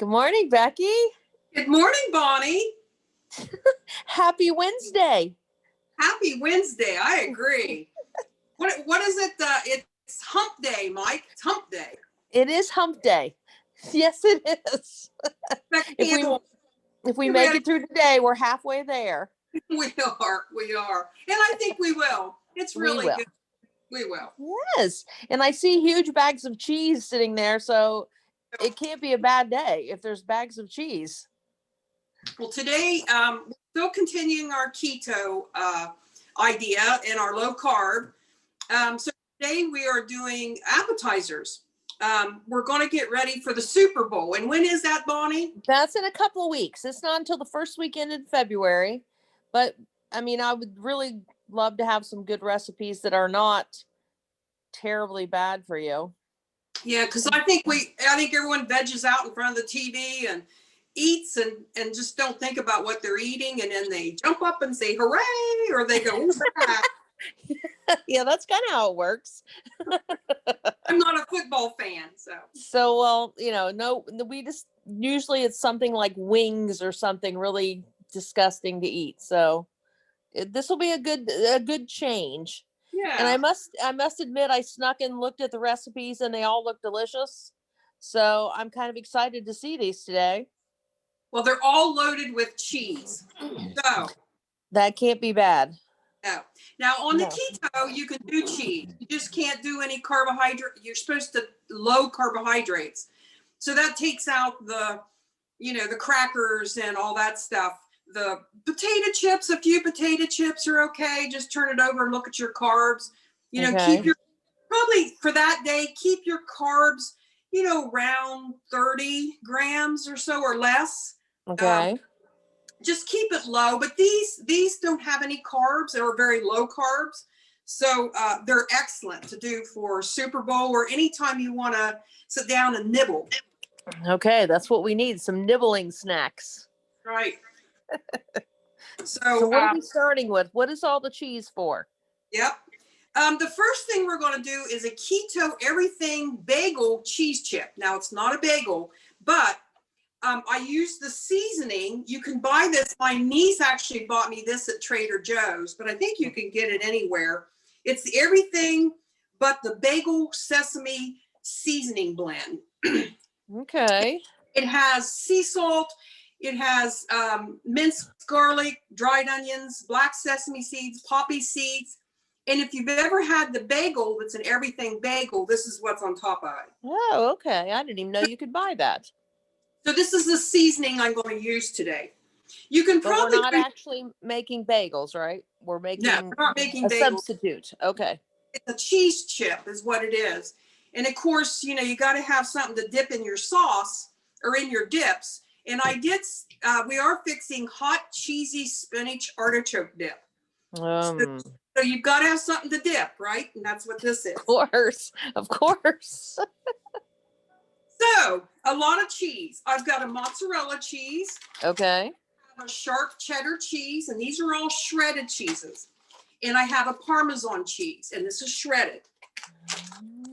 Good morning, Becky. Good morning, Bonnie. Happy Wednesday. Happy Wednesday. I agree. What is it? It's hump day, Mike. It's hump day. It is hump day. Yes, it is. If we make it through today, we're halfway there. We are. And I think we will. It's really good. We will. Yes. And I see huge bags of cheese sitting there, so it can't be a bad day if there's bags of cheese. Well, today, still continuing our keto idea and our low carb. So today we are doing appetizers. We're going to get ready for the Super Bowl. And when is that, Bonnie? That's in a couple of weeks. It's not until the first weekend in February. But, I mean, I would really love to have some good recipes that are not terribly bad for you. Yeah, because I think everyone veges out in front of the TV and eats and just don't think about what they're eating, and then they jump up and say hooray, or they go, what's that? Yeah, that's kind of how it works. I'm not a football fan, so well, no, we just usually it's something like wings or something really disgusting to eat, so this will be a good change. Yeah. And I must admit, I snuck and looked at the recipes and they all look delicious, so I'm kind of excited to see these today. Well, they're all loaded with cheese, so that can't be bad. No. Now on the keto, you can do cheese. You just can't do any carbohydrate. You're supposed to low carbohydrates. So that takes out the crackers and all that stuff. The potato chips, a few potato chips are okay. Just turn it over and look at your carbs. Keep probably for that day, keep your carbs, around 30 grams or so or less. Okay. Just keep it low, but these don't have any carbs. They're very low carbs. So they're excellent to do for Super Bowl or anytime you want to sit down and nibble. Okay, that's what we need, some nibbling snacks. Right. So what are we starting with? What is all the cheese for? Yep. The first thing we're going to do is a keto everything bagel cheese chip. Now, it's not a bagel, but I use the seasoning. You can buy this. My niece actually bought me this at Trader Joe's, but I think you can get it anywhere. It's the everything but the bagel sesame seasoning blend. Okay. It has sea salt. It has minced garlic, dried onions, black sesame seeds, poppy seeds. And if you've ever had the bagel that's an everything bagel, this is what's on top of it. Oh, okay. I didn't even know you could buy that. So this is the seasoning I'm going to use today. You can probably. But we're not actually making bagels, right? We're not making bagels. Substitute. Okay. It's a cheese chip is what it is. And of course, you got to have something to dip in your sauce or in your dips. And we are fixing hot, cheesy spinach artichoke dip. So you've got to have something to dip, right? And that's what this is. Of course. So, a lot of cheese. I've got a mozzarella cheese. Okay. I have a sharp cheddar cheese, and these are all shredded cheeses. And I have a Parmesan cheese, and this is shredded.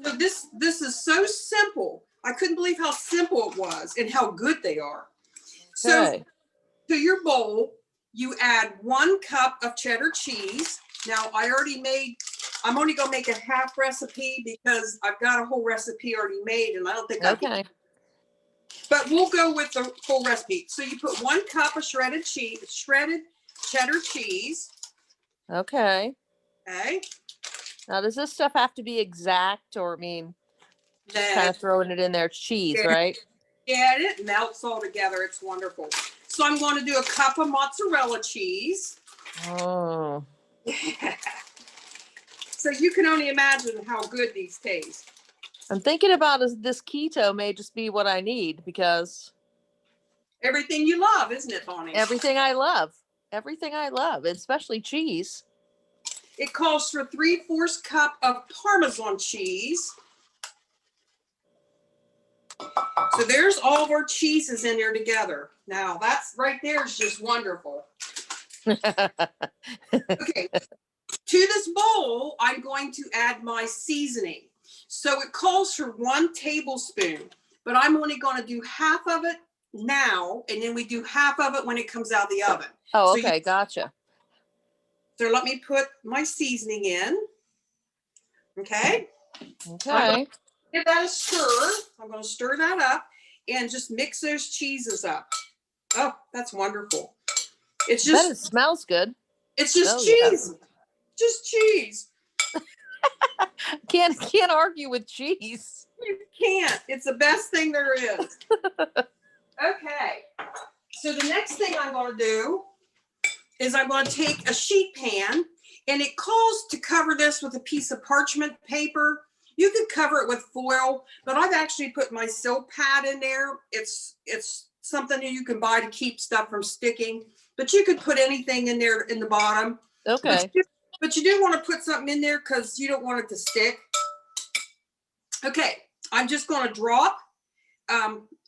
So this is so simple. I couldn't believe how simple it was and how good they are. Okay. So, to your bowl, you add 1 cup of cheddar cheese. Now, I'm only going to make a half recipe because I've got a whole recipe already made, and I don't think Okay. But we'll go with the full recipe. So you put 1 cup of shredded cheddar cheese. Okay. Okay. Now, does this stuff have to be exact, or just kind of throwing it in there? It's cheese, right? Yeah, and it melts all together. It's wonderful. So I'm going to do a cup of mozzarella cheese. Oh. So you can only imagine how good these taste. I'm thinking about this keto may just be what I need, because everything you love, isn't it, Bonnie? Everything I love, especially cheese. It calls for 3/4 cup of Parmesan cheese. So there's all of our cheeses in there together. Now that's right there is just wonderful. Okay. To this bowl, I'm going to add my seasoning. So it calls for 1 tablespoon, but I'm only going to do half of it now, and then we do half of it when it comes out of the oven. Oh, So okay. Gotcha. So let me put my seasoning in. Okay. Okay. Give that a stir. I'm going to stir that up and just mix those cheeses up. Oh, that's wonderful. It's I bet it just, smells good. it's just Oh, cheese. yeah. Just cheese. Can't argue with cheese. You can't. It's the best thing there is. Okay. So the next thing I'm going to do is I'm going to take a sheet pan, and it calls to cover this with a piece of parchment paper. You could cover it with foil, but I've actually put my silk pad in there. It's something that you can buy to keep stuff from sticking, but you could put anything in there in the bottom. Okay. But you do want to put something in there because you don't want it to stick. Okay, I'm just going to drop.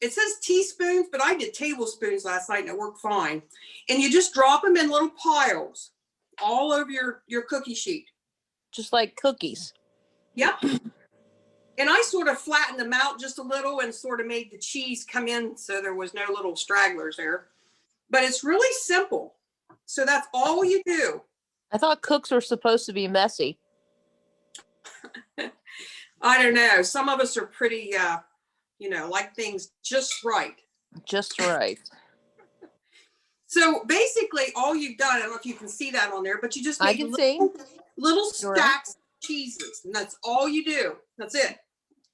It says teaspoons, but I did tablespoons last night and it worked fine. And you just drop them in little piles all over your cookie sheet. Just like cookies. Yep. And I sort of flattened them out just a little and sort of made the cheese come in so there was no little stragglers there. But it's really simple. So that's all you do. I thought cooks were supposed to be messy. I don't know. Some of us are pretty, like things just right. Just right. So basically all you've done, I don't know if you can see that on there, but you just make little stacks of cheeses, and that's all you do. That's it.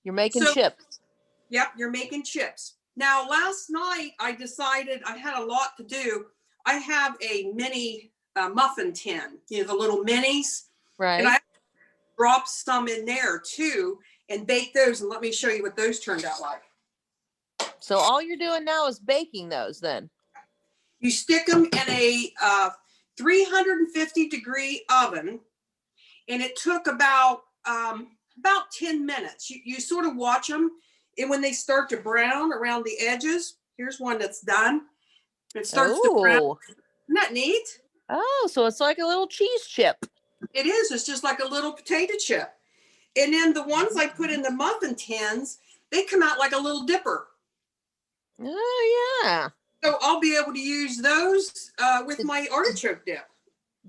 You're making chips. Yep, you're making chips. Now, last night I decided I had a lot to do. I have a mini muffin tin, the little minis. Right. And I dropped some in there too and bake those, and let me show you what those turned out like. So all you're doing now is baking those then? You stick them in a 350 degree oven, and it took about 10 minutes. You sort of watch them, and when they start to brown around the edges, here's one that's done. It starts to brown. Isn't that neat? Oh, so it's like a little cheese chip. It is. It's just like a little potato chip. And then the ones I put in the muffin tins, they come out like a little dipper. Oh, yeah. So I'll be able to use those with my artichoke dip.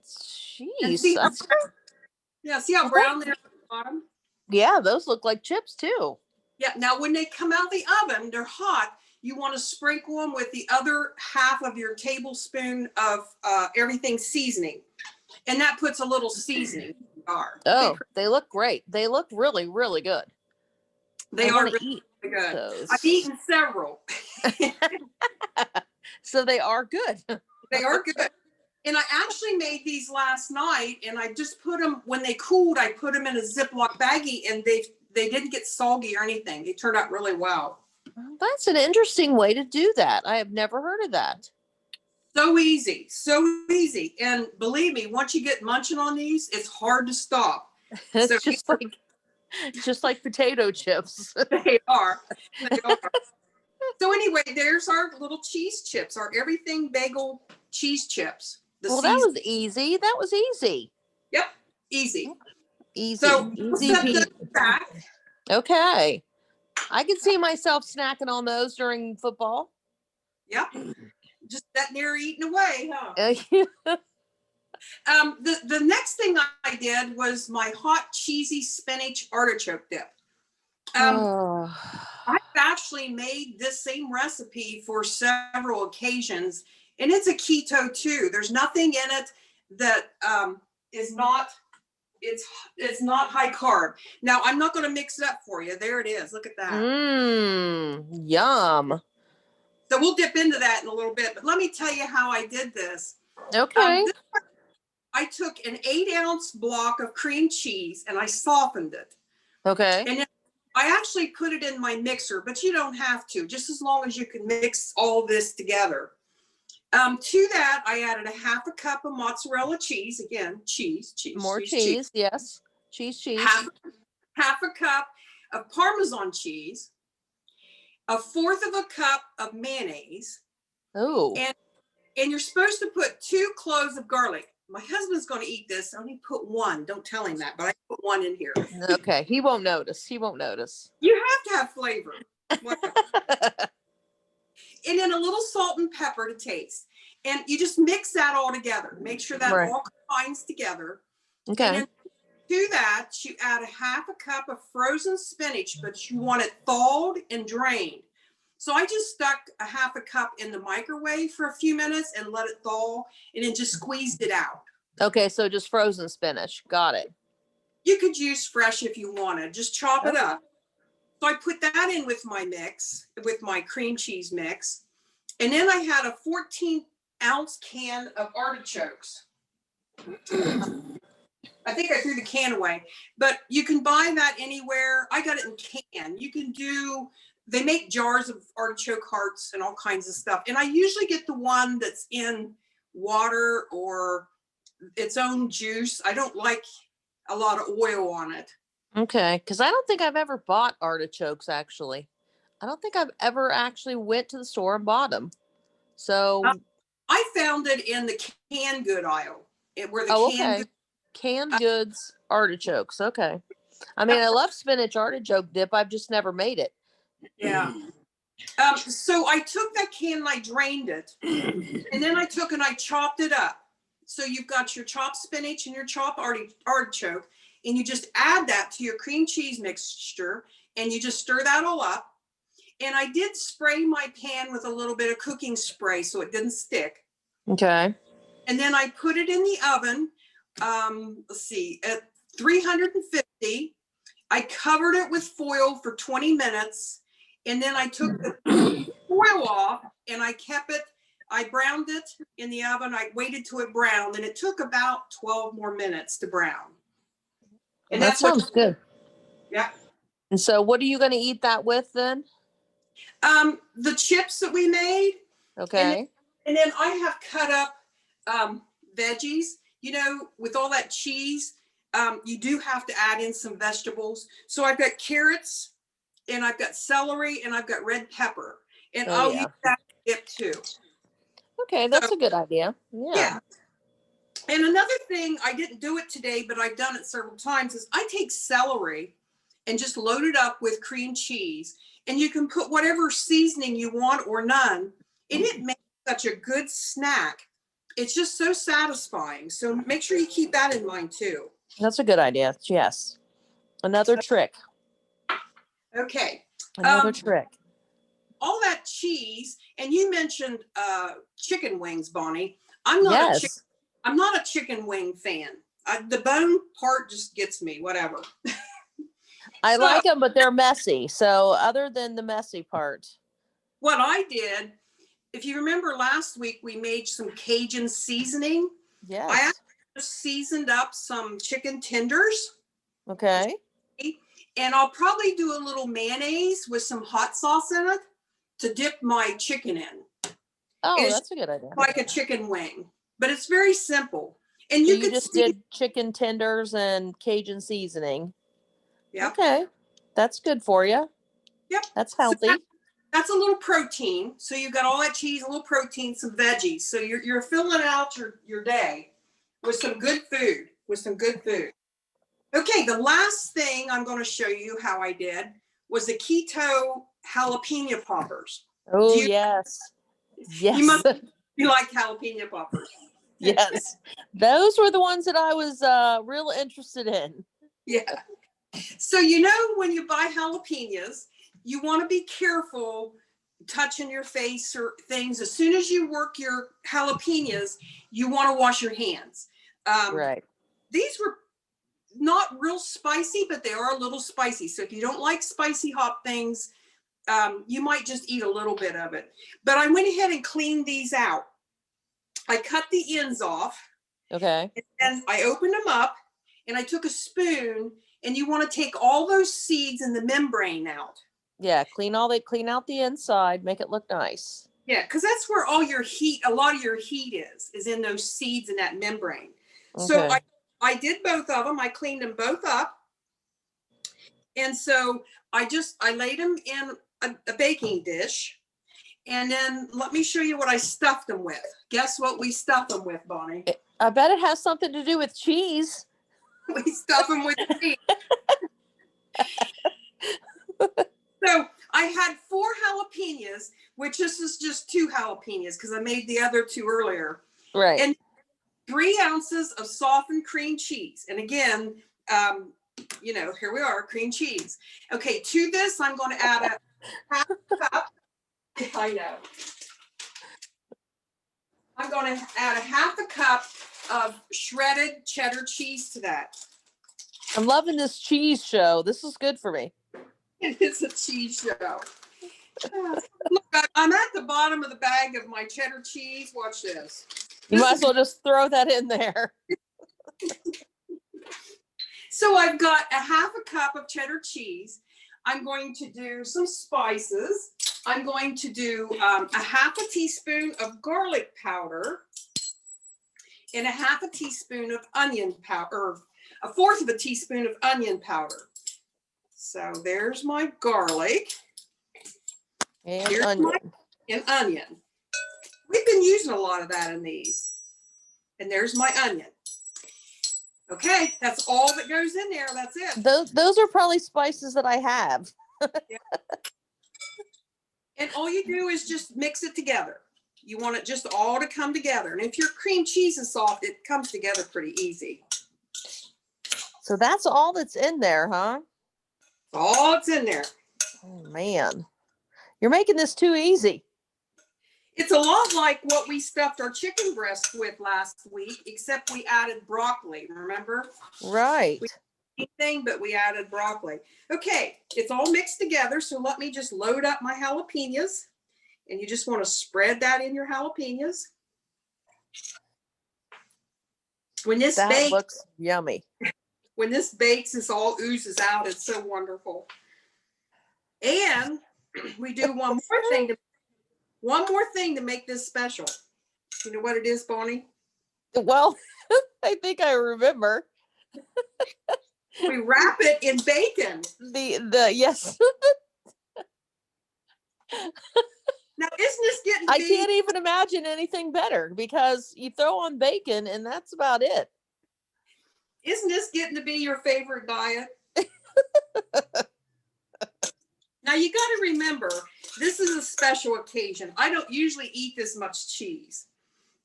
Jeez. See how brown they're at the bottom? Yeah, those look like chips too. Yeah. Now, when they come out of the oven, they're hot. You want to sprinkle them with the other half of your tablespoon of everything seasoning. And that puts a little seasoning in the jar. Oh, they look great. They look really, really good. They are really good. Those. I've eaten several. So they are good. They are good. And I actually made these last night, and I just put them, when they cooled, I put them in a Ziploc baggie, and they didn't get soggy or anything. They turned out really well. That's an interesting way to do that. I have never heard of that. So easy, so easy. And believe me, once you get munching on these, it's hard to stop. It's just like potato chips. They are. They are. So anyway, there's our little cheese chips, our everything bagel cheese chips. Well, that was easy. That was easy. Yep, easy. Easy. So easy peasy. Okay. I can see myself snacking on those during football. Yep. Just sitting there eating away, huh? The next thing I did was my hot cheesy spinach artichoke dip. I've actually made this same recipe for several occasions, and it's a keto too. There's nothing in it that is not, it's not high carb. Now, I'm not going to mix it up for you. There it is. Look at that. Yum. So we'll dip into that in a little bit, but let me tell you how I did this. Okay. I took an 8-ounce block of cream cheese and I softened it. Okay. And then I actually put it in my mixer, but you don't have to, just as long as you can mix all this together. To that, I added a half a cup of mozzarella cheese. Again, cheese. More cheese. Yes. Cheese. Half a cup of Parmesan cheese. A fourth of a cup of mayonnaise. Oh. And you're supposed to put 2 cloves of garlic. My husband's going to eat this. I only put 1. Don't tell him that, but I put 1 in here. Okay. He won't notice. You have to have flavor. And then then a little salt and pepper to taste. And you just mix that all together. Make sure that all combines together. Okay. And then to that, you add a half a cup of frozen spinach, but you want it thawed and drained. So I just stuck a half a cup in the microwave for a few minutes and let it thaw, and then just squeezed it out. Okay, so just frozen spinach. Got it. You could use fresh if you wanted. Just chop it up. So I put that in with my mix, with my cream cheese mix. And then I had a 14-ounce can of artichokes. I think I threw the can away, but you can buy that anywhere. I got it in can. You can do, they make jars of artichoke hearts and all kinds of stuff. And I usually get the one that's in water or its own juice. I don't like a lot of oil on it. Okay, because I don't think I've ever bought artichokes, actually. I don't think I've ever actually went to the store and bought them. So I found it in the canned good aisle, where the okay. Canned goods artichokes. Okay. I mean, I love spinach artichoke dip. I've just never made it. Yeah. So I took that can and I drained it, and then I took and I chopped it up. So you've got your chopped spinach and your chopped artichoke, and you just add that to your cream cheese mixture, and you just stir that all up. And I did spray my pan with a little bit of cooking spray so it didn't stick. Okay. And then I put it in the oven, let's see, at 350. I covered it with foil for 20 minutes. And then I took the foil off and I kept it, I browned it in the oven. I waited till it browned, and it took about 12 more minutes to brown. And that sounds good. Yeah. And so what are you going to eat that with then? The chips that we made. Okay. And then I have cut up veggies, you know, with all that cheese. You do have to add in some vegetables. So I've got carrots, and I've got celery, and I've got red pepper. And I'll use that dip too. Okay, that's a good idea. Yeah. And another thing, I didn't do it today, but I've done it several times, is I take celery and just load it up with cream cheese. And you can put whatever seasoning you want or none. And it makes such a good snack. It's just so satisfying. So make sure you keep that in mind too. That's a good idea. Yes. Another trick. Okay. Another trick. All that cheese, and you mentioned chicken wings, Bonnie. I'm not a chicken wing fan. The bone part just gets me, whatever. I like them, but they're messy. So other than the messy part. What I did, if you remember last week, we made some Cajun seasoning. Yes. I actually just seasoned up some chicken tenders. Okay. And I'll probably do a little mayonnaise with some hot sauce in it to dip my chicken in. Oh, that's a good idea. Like a chicken wing, but it's very simple. And so you just did chicken tenders and Cajun seasoning. Yeah. Okay. That's good for you. Yep. That's healthy. So that's a little protein. So you've got all that cheese, a little protein, some veggies. So you're filling out your day with some good food, Okay, the last thing I'm going to show you how I did was the keto jalapeno poppers. Oh, yes. Yes. You like jalapeno poppers. Yes. Those were the ones that I was real interested in. Yeah. So, you know, when you buy jalapenos, you want to be careful touching your face or things. As soon as you work your jalapenos, you want to wash your hands. Right. These were not real spicy, but they are a little spicy. So if you don't like spicy hot things, you might just eat a little bit of it. But I went ahead and cleaned these out. I cut the ends off. Okay. And I opened them up, and I took a spoon, and you want to take all those seeds and the membrane out. Yeah, clean out the inside, make it look nice. Yeah, because that's where all your heat, a lot of your heat is in those seeds and that membrane. Okay. So I did both of them. I cleaned them both up. And so I laid them in a baking dish. And then let me show you what I stuffed them with. Guess what we stuffed them with, Bonnie? I bet it has something to do with cheese. We stuff them with cheese. So I had 4 jalapenos, which this is just 2 jalapenos because I made the other 2 earlier. Right. And 3 ounces of softened cream cheese. And again, you know, here we are, cream cheese. Okay, to this, I'm going to add a half cup. I know. I'm going to add a half a cup of shredded cheddar cheese to that. I'm loving this cheese show. This is good for me. It is a cheese show. Look, I'm at the bottom of the bag of my cheddar cheese. Watch this. You might as well just throw that in there. So I've got a half a cup of cheddar cheese. I'm going to do some spices. I'm going to do a half a teaspoon of garlic powder and a half a teaspoon of onion powder, or a fourth of a teaspoon of onion powder. So there's my garlic. And Here's onion. and onion. We've been using a lot of that in these. And there's my onion. Okay, that's all that goes in there. That's it. Those are probably spices that I have. Yeah. And all you do is just mix it together. You want it just all to come together. And if your cream cheese is soft, it comes together pretty easy. So that's all that's in there, huh? All it's in there. Oh, man. You're making this too easy. It's a lot like what we stuffed our chicken breast with last week, except we added broccoli, remember? Right. Anything, but we added broccoli. Okay, it's all mixed together, so let me just load up my jalapenos. And you just want to spread that in your jalapenos. When this That looks yummy. When this bakes, this all oozes out. It's so wonderful. And we do one more thing to make this special. You know what it is, Bonnie? Well, I think I remember. We wrap it in bacon. Yes. Now, isn't this getting? I can't even imagine anything better because you throw on bacon and that's about it. Isn't this getting to be your favorite diet? Now you got to remember, this is a special occasion. I don't usually eat this much cheese.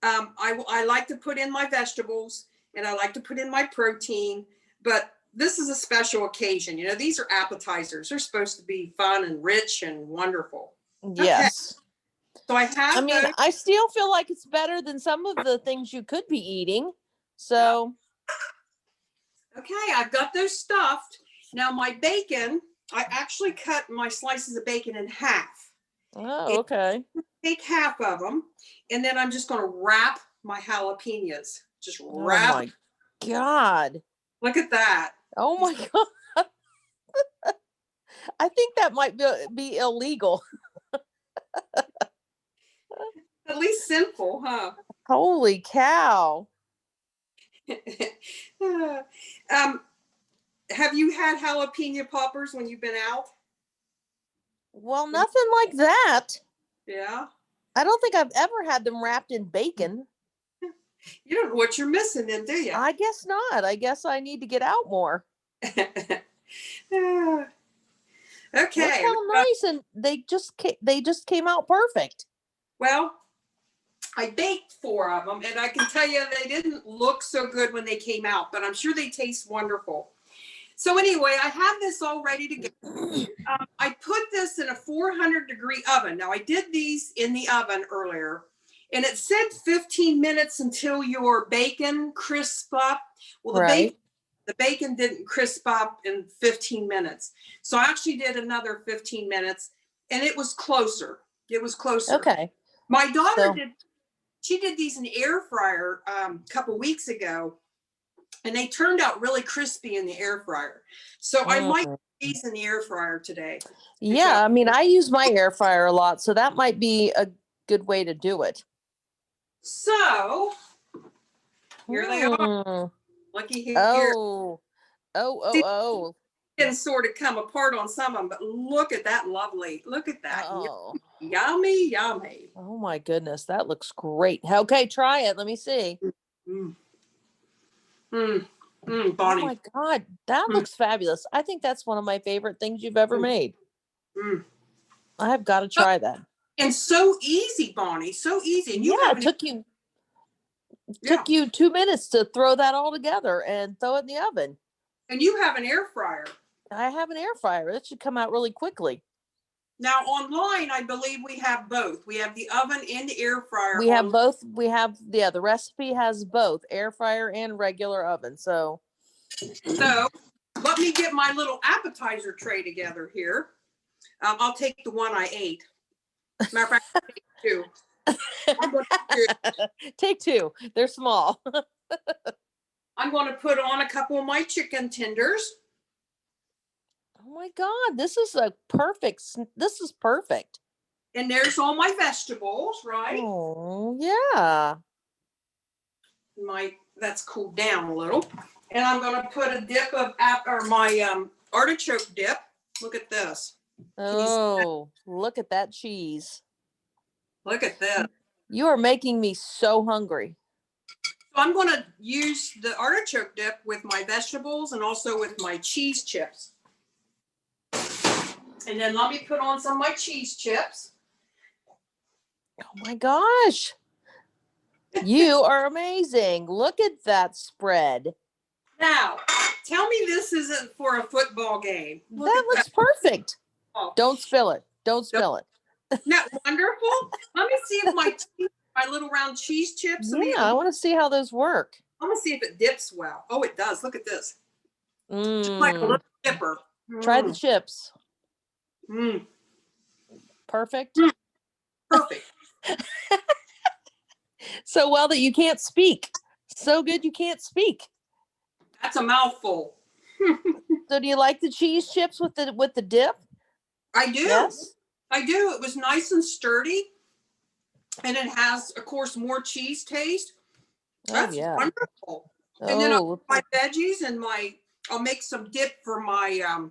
I like to put in my vegetables and I like to put in my protein, but this is a special occasion. You know, these are appetizers. They're supposed to be fun and rich and wonderful. Yes. Okay. So I have. I mean, I still feel like it's better than some of the things you could be eating. So. Okay, I've got those stuffed. Now my bacon, I actually cut my slices of bacon in half. Oh, okay. Take half of them, and then I'm just going to wrap my jalapenos. Just wrap. Oh my God. Look at that. Oh my God. I think that might be illegal. At least simple, huh? Holy cow. Have you had jalapeno poppers when you've been out? Well, nothing like that. Yeah. I don't think I've ever had them wrapped in bacon. You don't know what you're missing then, do you? I guess not. I guess I need to get out more. Okay. Look how nice, and they just came out perfect. Well, I baked 4 of them, and I can tell you they didn't look so good when they came out, but I'm sure they taste wonderful. So anyway, I have this all ready to go. I put this in a 400-degree oven. Now, I did these in the oven earlier, and it said 15 minutes until your bacon crisps up. Well, the bacon didn't crisp up in 15 minutes. So I actually did another 15 minutes, and it was closer. It was closer. Okay. My daughter did these in the air fryer a couple weeks ago, and they turned out really crispy in the air fryer. So I might do these in the air fryer today. Yeah, I mean, I use my air fryer a lot, so that might be a good way to do it. So here they are. Looky here. Oh. Can sort of come apart on some of them, but look at that lovely. Look at that. Oh. Yummy, yummy. Oh my goodness, that looks great. Okay, try it. Let me see. Bonnie. Oh my God, that looks fabulous. I think that's one of my favorite things you've ever made. I've got to try that. And so easy, Bonnie, so easy. And you Yeah, have it took you 2 minutes to throw that all together and throw it in the oven. And you have an air fryer. I have an air fryer. It should come out really quickly. Now online, I believe we have both. We have the oven and the air fryer. We have both. We have, the recipe has both air fryer and regular oven. So let me get my little appetizer tray together here. I'll take the one I ate. Matter of fact, I'll take two. Take two. They're small. I'm going to put on a couple of my chicken tenders. Oh my God, this is perfect. And there's all my vegetables, right? Oh, yeah. That's cooled down a little. And I'm going to put a dip of my artichoke dip. Look at this. Oh, look at that cheese. Look at this. You are making me so hungry. So I'm going to use the artichoke dip with my vegetables and also with my cheese chips. And then let me put on some of my cheese chips. Oh my gosh. You are amazing. Look at that spread. Now, tell me this isn't for a football game. That looks perfect. Oh. Don't spill it. Don't spill it. Isn't that wonderful? Let me see if my little round cheese chips. Yeah, I want to see how those work. I want to see if it dips well. Oh, it does. Look at this. Just like a little dipper. Try the chips. Perfect. Perfect. So well that you can't speak. So good you can't speak. That's a mouthful. So do you like the cheese chips with the dip? I do. Yes. I do. It was nice and sturdy. And it has, of course, more cheese taste. That's wonderful. And then I'll put my veggies and I'll make some dip for my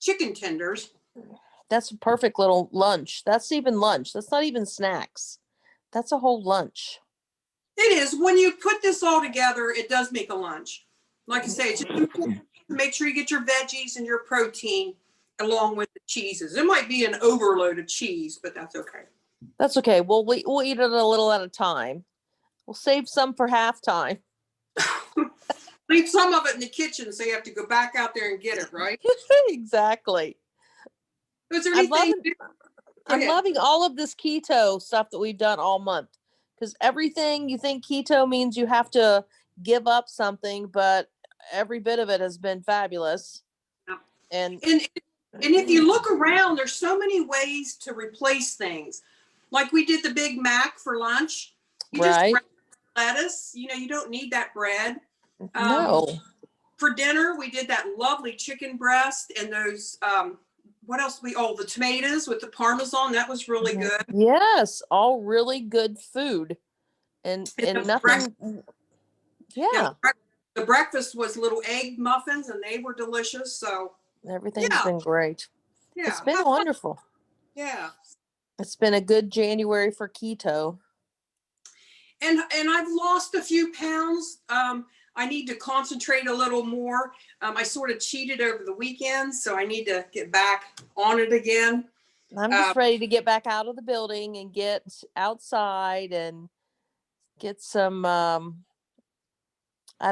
chicken tenders. That's a perfect little lunch. That's even lunch. That's not even snacks. That's a whole lunch. It is. When you put this all together, it does make a lunch. Like I say, it's just important to make sure you get your veggies and your protein along with the cheeses. It might be an overload of cheese, but that's okay. That's okay. We'll eat it a little at a time. We'll save some for halftime. Leave some of it in the kitchen so you have to go back out there and get it, right? Exactly. Is there anything? I'm loving all of this keto stuff that we've done all month, because everything you think keto means you have to give up something, but every bit of it has been fabulous. Yeah. And if you look around, there's so many ways to replace things. Like we did the Big Mac for lunch. You just lettuce. You don't need that bread. No. For dinner, we did that lovely chicken breast and those. What else? The tomatoes with the Parmesan. That was really good. Yes, all really good food, and nothing. Yeah. The breakfast was little egg muffins, and they were delicious. So everything's been great. Yeah, it's been wonderful. Yeah, it's been a good January for keto. And I've lost a few pounds. I need to concentrate a little more. I sort of cheated over the weekend, so I need to get back on it again. I'm just ready to get back out of the building and get outside and get some, I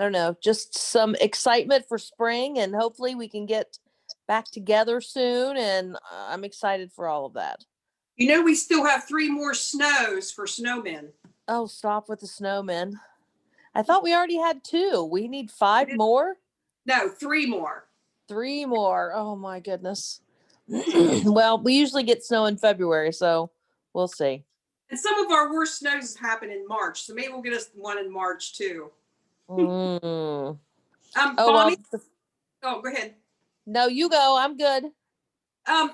don't know, just some excitement for spring, and hopefully we can get back together soon. And I'm excited for all of that. We still have 3 more snows for snowmen. Oh, stop with the snowmen. I thought we already had 2. We need 5 more? No, 3 more. 3 more. Oh my goodness. Well, we usually get snow in February, so we'll see. And some of our worst snows happen in March, so maybe we'll get us one in March too. Bonnie, go ahead. No, you go. I'm good.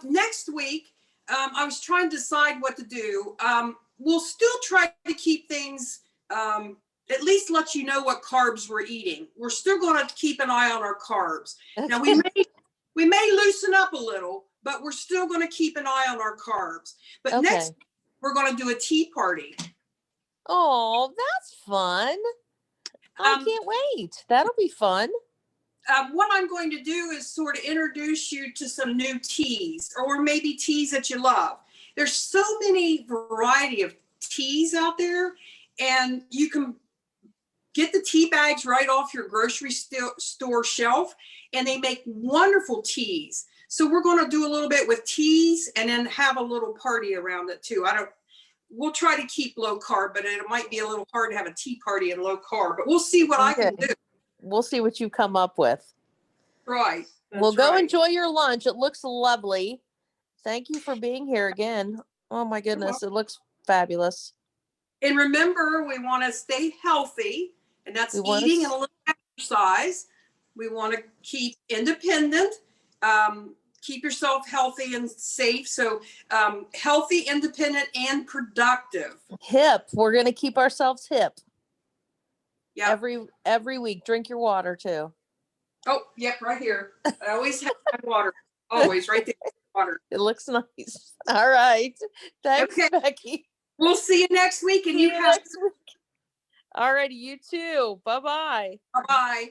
Next week, I was trying to decide what to do. We'll still try to keep things, at least let you know what carbs we're eating. We're still going to keep an eye on our carbs. Now we may loosen up a little, but we're still going to keep an eye on our carbs. But next we're going to do a tea party. Oh, that's fun. I can't wait. That'll be fun. What I'm going to do is sort of introduce you to some new teas, or maybe teas that you love. There's so many variety of teas out there, and you can get the tea bags right off your grocery store shelf, and they make wonderful teas. So we're going to do a little bit with teas and then have a little party around it too. We'll try to keep low carb, but it might be a little hard to have a tea party in low carb, but we'll see what I can do. We'll see what you come up with. Right. Well, go enjoy your lunch. It looks lovely. Thank you for being here again. Oh my goodness. It looks fabulous. And remember, we want to stay healthy, and that's eating and a little exercise. We want to keep independent, keep yourself healthy and safe. So healthy, independent, and productive. Hip. We're going to keep ourselves hip. Yeah. Every week. Drink your water too. Oh, yep, right here. I always have my water. Always right there. Water. It looks nice. All right. Thanks, Becky. We'll see you next week, and see you next week. All righty, you too. Bye-bye. Bye-bye.